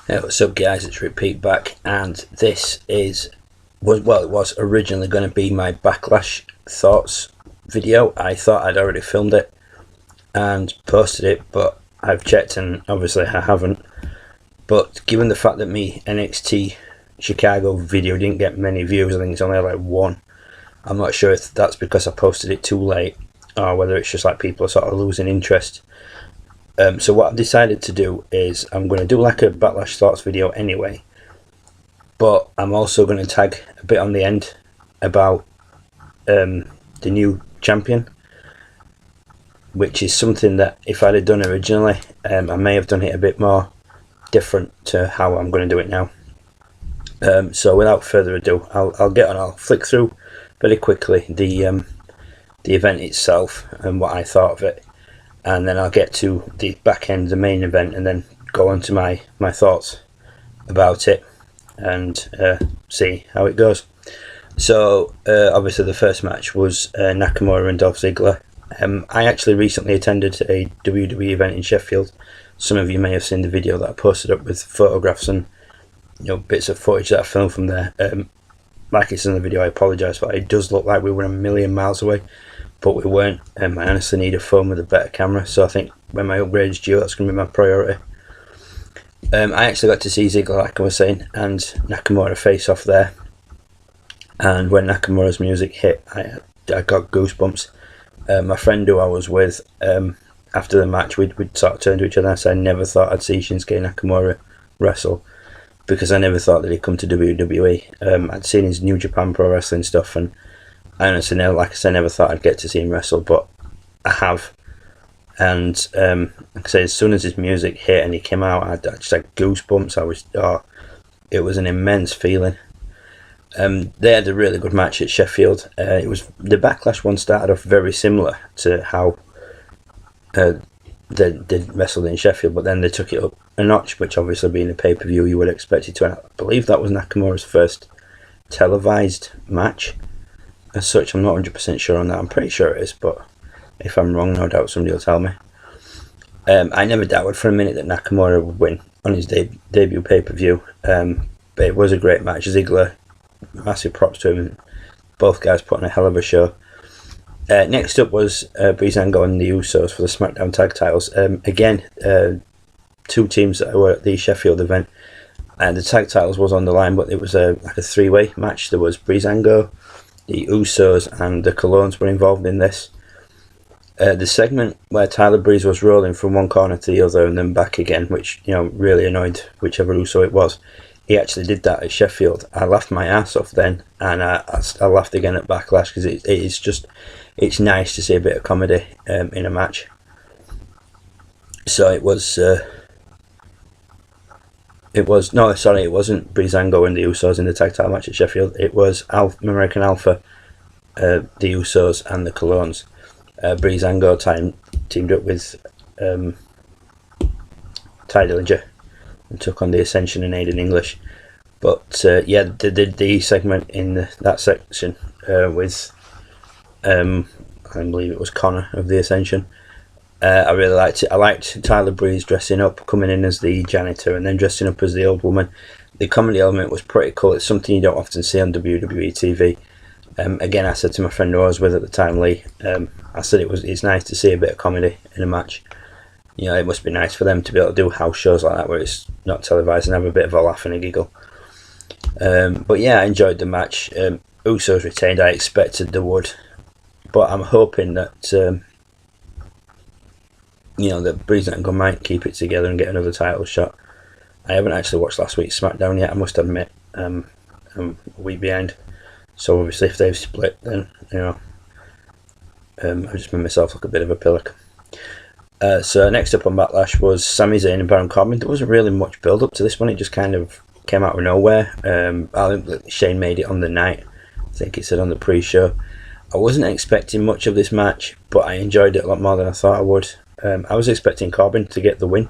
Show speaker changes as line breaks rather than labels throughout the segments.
Hey, what's up guys, it's Repeat back, and this it was originally going to be my Backlash thoughts video. I thought I'd already filmed it and posted it, but I've checked and obviously I haven't. But given the fact that me NXT Chicago video didn't get many views, I think it's only like one. I'm not sure if that's because I posted it too late or whether it's just like people are sort of losing interest. So what I've decided to do is I'm going to do like a Backlash thoughts video anyway, but I'm also going to tag a bit on the end about the new champion, which is something that if I'd have done originally, I may have done it a bit more different to how I'm going to do it now. So without further ado, I'll flick through very quickly the event itself and what I thought of it, and then I'll get to the back end, the main event, and then go on to my thoughts about it and see how it goes. So obviously the first match was Nakamura and Dolph Ziggler. I actually recently attended a WWE event in Sheffield. Some of you may have seen the video that I posted up with photographs and bits of footage that I filmed from there. Like it's in the video, I apologise, but it does look like we were a million miles away, but we weren't. I honestly need a phone with a better camera, so I think when my upgrade is due, that's going to be my priority. I actually got to see Ziggler, like I was saying, and Nakamura face off there, and when Nakamura's music hit, I got goosebumps. My friend who I was with, after the match, we'd sort of turned to each other and said, I never thought I'd see Shinsuke Nakamura wrestle, because I never thought that he'd come to WWE. I'd seen his New Japan Pro Wrestling stuff, and I honestly never, like I said, never thought I'd get to see him wrestle, but I have. And like I say, as soon as his music hit and he came out, I just had goosebumps. It was an immense feeling. They had a really good match at Sheffield. It was the Backlash one started off very similar to how they wrestled in Sheffield, but then they took it up a notch, which obviously being a pay-per-view you would expect it to. And I believe that was Nakamura's first televised match. As such, I'm not 100% sure on that. I'm pretty sure it is, but if I'm wrong, no doubt somebody will tell me. I never doubted for a minute that Nakamura would win on his debut pay-per-view, but it was a great match. Ziggler, massive props to him. Both guys put on a hell of a show. Next up was Breezango and the Usos for the SmackDown Tag Titles. Again, two teams that were at the Sheffield event, and the tag titles was on the line, but it was like a three-way match. There was Breezango, the Usos, and the Colognes were involved in this. The segment where Tyler Breeze was rolling from one corner to the other and then back again, which really annoyed whichever Uso it was. He actually did that at Sheffield. I laughed my ass off then, and I laughed again at Backlash, because it's nice to see a bit of comedy in a match. So it wasn't Breezango and the Usos in the tag title match at Sheffield. It was American Alpha, the Usos, and the Colognes. Breezango teamed up with Ty Dillinger and took on the Ascension and Aiden English. But yeah, the segment in that section with I believe it was Connor of the Ascension. I really liked it. I liked Tyler Breeze dressing up, coming in as the janitor and then dressing up as the old woman. The comedy element was pretty cool. It's something you don't often see on WWE TV. Again, I said to my friend who I was with at the time, Lee, I said it's nice to see a bit of comedy in a match. It must be nice for them to be able to do house shows like that where it's not televised and have a bit of a laugh and a giggle. But yeah, I enjoyed the match. Usos retained. I expected they would, but I'm hoping that that Breezango might keep it together and get another title shot. I haven't actually watched last week's SmackDown yet, I must admit. I'm a week behind. So obviously if they've split, then I just made myself look a bit of a pillock. So next up on Backlash was Sami Zayn and Baron Corbin. There wasn't really much build up to this one. It just kind of came out of nowhere. I think Shane made it on the night. I think it said on the pre-show. I wasn't expecting much of this match, but I enjoyed it a lot more than I thought I would. I was expecting Corbin to get the win,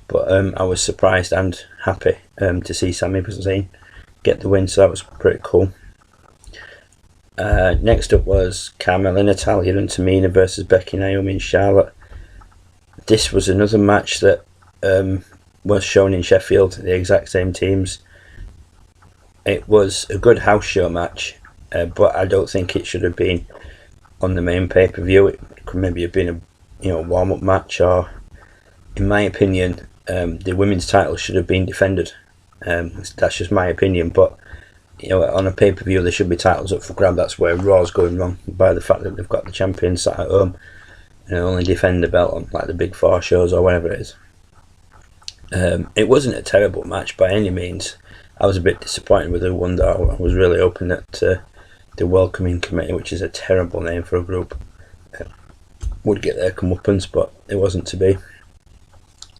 but I was surprised and happy to see Sami Zayn get the win, so that was pretty cool. Next up was Carmella, Natalya and Tamina versus Becky, Naomi and Charlotte. This was another match that was shown in Sheffield, the exact same teams. It was a good house show match, but I don't think it should have been on the main pay-per-view. It could maybe have been a warm-up match, or in my opinion, the women's title should have been defended. That's just my opinion, but on a pay-per-view there should be titles up for grab. That's where Raw's going wrong, by the fact that they've got the champion sat at home and only defend the belt on like the big 4 shows or whatever it is. It wasn't a terrible match by any means. I was a bit disappointed with who won that. I was really hoping that the Welcoming Committee, which is a terrible name for a group, would get their comeuppance, but it wasn't to be.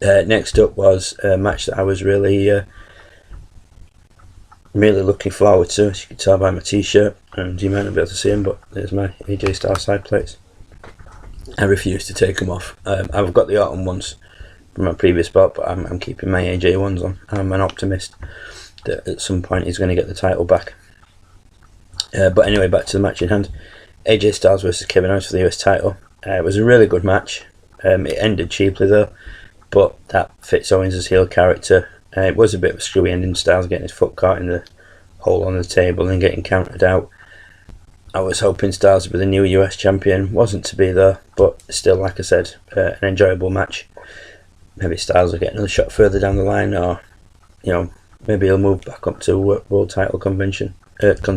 Next up was a match that I was really looking forward to, as you can tell by my t-shirt, and you might not be able to see them, but there's my AJ Styles side plates. I refuse to take them off. I've got the autumn ones from my previous belt, but I'm keeping my AJ ones on. I'm an optimist that at some point he's going to get the title back. But anyway, back to the match in hand. AJ Styles versus Kevin Owens for the US title. It was a really good match. It ended cheaply though, but that fits Owens' heel character. It was a bit of a screwy ending, Styles getting his foot caught in the hole on the table and getting counted out. I was hoping Styles would be the new US champion. Wasn't to be though, but still, like I said, an enjoyable match. Maybe Styles will get another shot further down the line, or maybe he'll move back up to world title contention. Next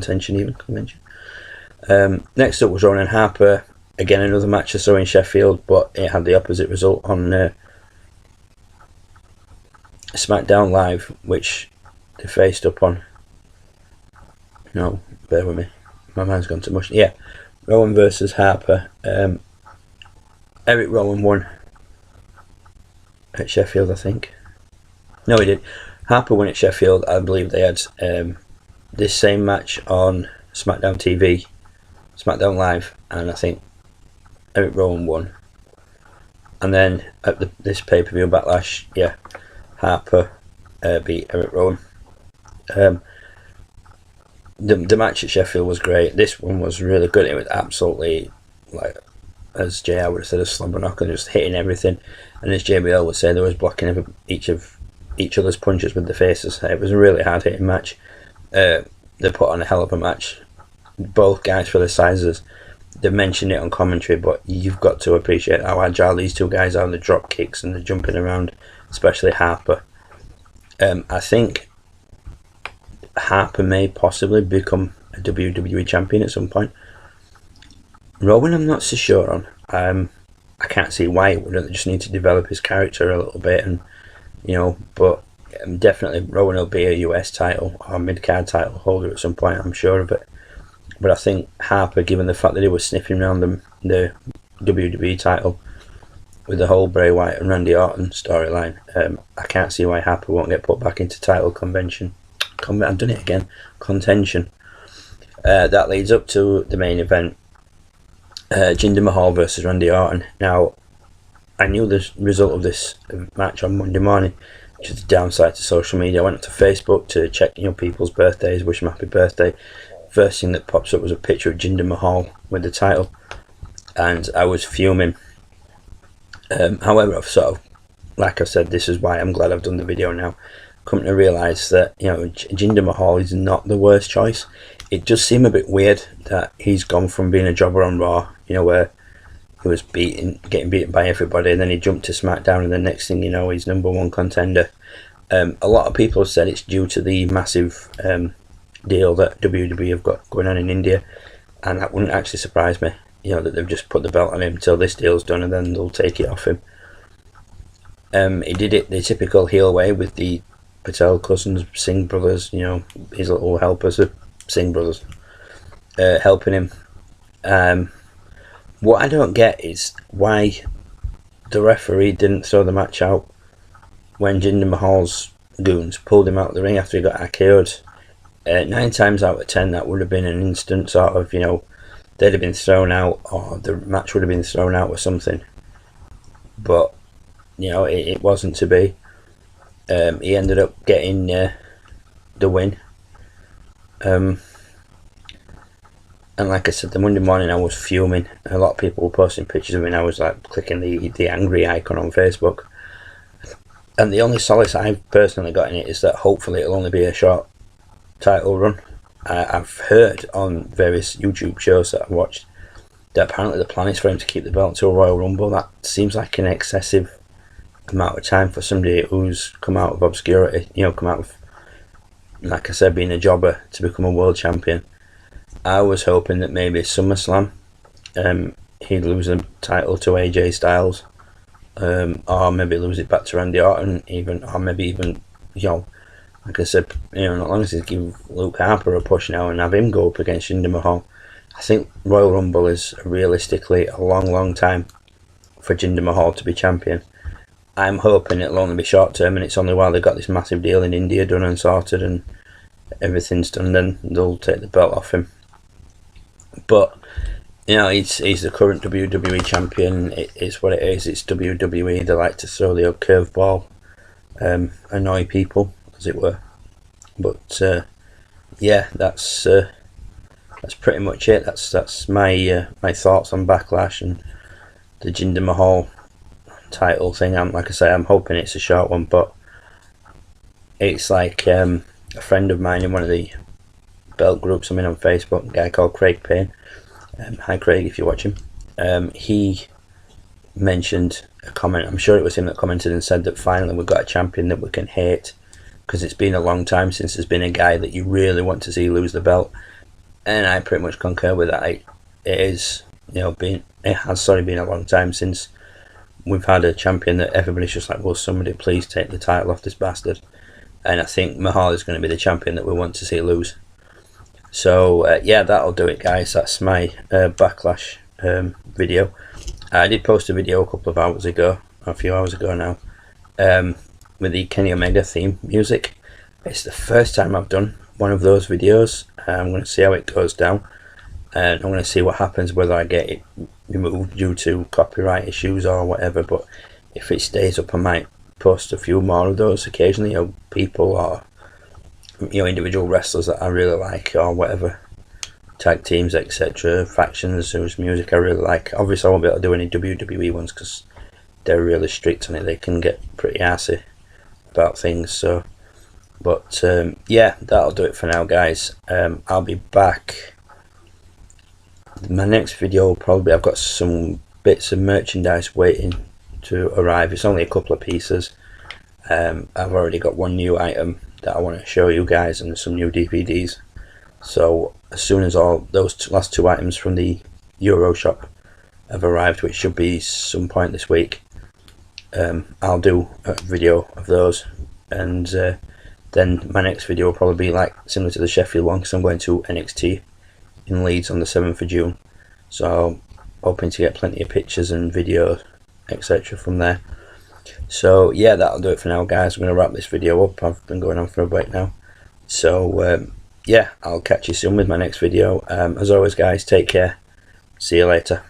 up was Rowan and Harper. Again, another match I saw in Sheffield, but it had the opposite result on SmackDown Live, which they faced up on. No, bear with me. My mind's gone to mush. Yeah, Rowan versus Harper. Eric Rowan won at Sheffield, I think. No, he did. Harper won at Sheffield. I believe they had this same match on SmackDown TV, SmackDown Live, and I think Eric Rowan won. And then at this pay-per-view Backlash, yeah, Harper beat Eric Rowan. The match at Sheffield was great. This one was really good. It was absolutely, like, as JR would have said, a slobber knocker, just hitting everything. And as JBL would say, there was blocking each other's punches with the faces. It was a really hard hitting match. They put on a hell of a match. Both guys for their sizes. They mentioned it on commentary, but you've got to appreciate how agile these two guys are. The drop kicks and the jumping around, especially Harper. I think Harper may possibly become a WWE champion at some point. Rowan, I'm not so sure on. I can't see why he wouldn't. They just need to develop his character a little bit, and but definitely Rowan will be a US title or mid-card title holder at some point. I'm sure of it. But I think Harper, given the fact that he was sniffing around the WWE title with the whole Bray Wyatt and Randy Orton storyline, I can't see why Harper won't get put back into title contention. I've done it again. Contention. That leads up to the main event. Jinder Mahal versus Randy Orton. Now, I knew the result of this match on Monday morning, which is the downside to social media. I went up to Facebook to check people's birthdays, wish them happy birthday. First thing that pops up was a picture of Jinder Mahal with the title, and I was fuming. However, I've sort of, like I said, this is why I'm glad I've done the video now, come to realise that Jinder Mahal is not the worst choice. It just seemed a bit weird that he's gone from being a jobber on Raw, where he was getting beaten by everybody, and then he jumped to SmackDown, and the next thing you know, he's #1 contender. A lot of people have said it's due to the massive deal that WWE have got going on in India, and that wouldn't actually surprise me. That they've just put the belt on him until this deal's done, and then they'll take it off him. He did it the typical heel way with the Patel cousins, Singh brothers, his little helpers, the Singh brothers, helping him. What I don't get is why the referee didn't throw the match out when Jinder Mahal's goons pulled him out of the ring after he got RKO'd. 9 times out of 10 that would have been an instant sort of, they'd have been thrown out, or the match would have been thrown out or something. But, it wasn't to be. He ended up getting the win. And like I said, the Monday morning I was fuming. A lot of people were posting pictures of me, and I was like clicking the angry icon on Facebook. And the only solace I've personally got in it is that hopefully it'll only be a short title run. I've heard on various YouTube shows that I've watched that apparently the plan is for him to keep the belt until Royal Rumble. That seems like an excessive amount of time for somebody who's come out of obscurity, you know, come out of, like I said, being a jobber to become a world champion. I was hoping that maybe SummerSlam, he'd lose the title to AJ Styles, or maybe lose it back to Randy Orton, or maybe even, you know, like I said, you know, not long as he give Luke Harper a push now and have him go up against Jinder Mahal. I think Royal Rumble is realistically a long time for Jinder Mahal to be champion. I'm hoping it'll only be short term, and it's only while they've got this massive deal in India done and sorted and everything's done, then they'll take the belt off him. But you know, he's the current WWE champion. It's what it is. It's WWE. They like to throw the old curveball, annoy people, as it were. But yeah, that's pretty much it. That's my my thoughts on Backlash and the Jinder Mahal title thing. Like I say, I'm hoping it's a short one, but it's like a friend of mine in one of the belt groups I'm in on Facebook, a guy called Craig Payne. Hi Craig, if you're watching. He mentioned a comment, I'm sure it was him that commented and said that finally we've got a champion that we can hate, because it's been a long time since there's been a guy that you really want to see lose the belt. And I pretty much concur with that. It has been a long time since we've had a champion that everybody's just like, will somebody please take the title off this bastard? And I think Mahal is going to be the champion that we want to see lose. So yeah, that'll do it, guys. That's my Backlash video. I did post a video a couple of hours ago, a few hours ago now, with the Kenny Omega theme music. It's the first time I've done one of those videos. I'm going to see how it goes down, and I'm going to see what happens, whether I get it removed due to copyright issues or whatever. But if it stays up, I might post a few more of those occasionally, you know, people or, you know, individual wrestlers that I really like, or whatever, tag teams, etc., factions whose music I really like. Obviously I won't be able to do any WWE ones because they're really strict on it. They can get pretty arsey about things. So, but yeah, that'll do it for now, guys. I'll be back. My next video will probably, I've got some bits of merchandise waiting to arrive. It's only a couple of pieces. I've already got one new item that I want to show you guys, and some new DVDs. So as soon as all those last two items from the Euro shop have arrived, which should be some point this week, I'll do a video of those, and then my next video will probably be like similar to the Sheffield one, because I'm going to NXT in Leeds on the 7th of June. So I'm hoping to get plenty of pictures and videos, etc. from there. So yeah, that'll do it for now, guys. I'm going to wrap this video up. I've been going on for a bit now. So yeah, I'll catch you soon with my next video. As always, guys, take care. See you later.